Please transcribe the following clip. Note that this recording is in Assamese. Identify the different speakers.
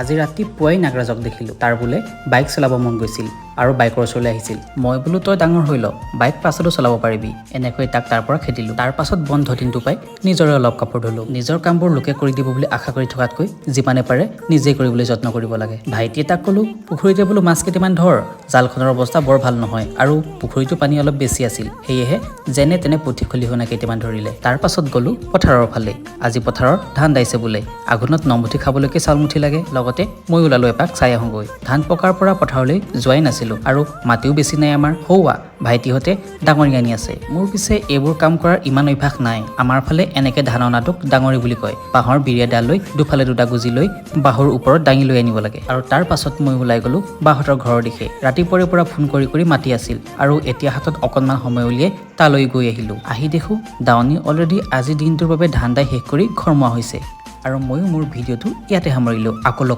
Speaker 1: আজি ৰাতি পুৱাই নাগৰাজক দেখিলোঁ। তাৰ বোলে বাইক চলাব মন গৈছিল আৰু বাইকৰ ওচৰলৈ আহিছিল। মই বোলো তই ডাঙৰ হৈ ল, বাইক পাছতো চলাব পাৰিবি। এনেকৈ তাক তাৰ পৰা খেদিলোঁ। তাৰ পাছত বন্ধ দিনটো পাই নিজৰে অলপ কাপোৰ ধুলোঁ। নিজৰ কামবোৰ লোকে কৰি দিব বুলি আশা কৰি থকাতকৈ যিমানে পাৰে নিজেই কৰিবলৈ যত্ন কৰিব লাগে। ভাইটিয়ে তাক ক'লোঁ, পুখুৰীতে বোলো মাছ কেইটামান ধৰ, জালখনৰ অৱস্থা বৰ ভাল নহয় আৰু পুখুৰীটো পানী অলপ বেছি আছিল, সেয়েহে যেনে তেনে পুঠি খলিহনা কেইটামান ধৰিলে। তাৰ পাছত গ'লোঁ পথাৰৰ ফালে। আজি পথাৰত ধান দাইছে বোলে। আঘোণত নমুঠি খাবলৈকে চাউল মুঠি লাগে। লগতে মই ওলালোঁ এপাক চাই আহোঁগৈ। ধান পকাৰ পৰা পথাৰলৈ যোৱাই নাছিলোঁ আৰু মাটিও বেছি নাই আমাৰ। হৌৱা ভাইটিহঁতে ডাঙৰি আনি আছে। মোৰ পিছে এইবোৰ কাম কৰাৰ ইমান অভ্যাস নাই। আমাৰ ফালে এনেকে ধান অনাটোক ডাঙৰি বুলি কয়। বাঁহৰ বিৰিয়া ডাল লৈ দুফালে দুটা গুজি লৈ বাঁহৰ ওপৰত দাঙি লৈ আনিব লাগে। আৰু তাৰ পাছত মই ওলাই গ'লোঁ বাহঁতৰ ঘৰৰ দিশে। ৰাতিপুৱাৰে পৰা ফোন কৰি কৰি মাতি আছিল আৰু এতিয়া হাতত অকণমান সময় উলিয়াই তালৈ গৈ আহিলোঁ। আহি দেখোঁ দাৱনী অলৰেডি আজিৰ দিনটোৰ বাবে ধান দাই শেষ কৰি ঘৰমুৱা হৈছে। আৰু ময়ো মোৰ ভিডিঅ'টো ইয়াতে সামৰিলোঁ। আকৌ লগ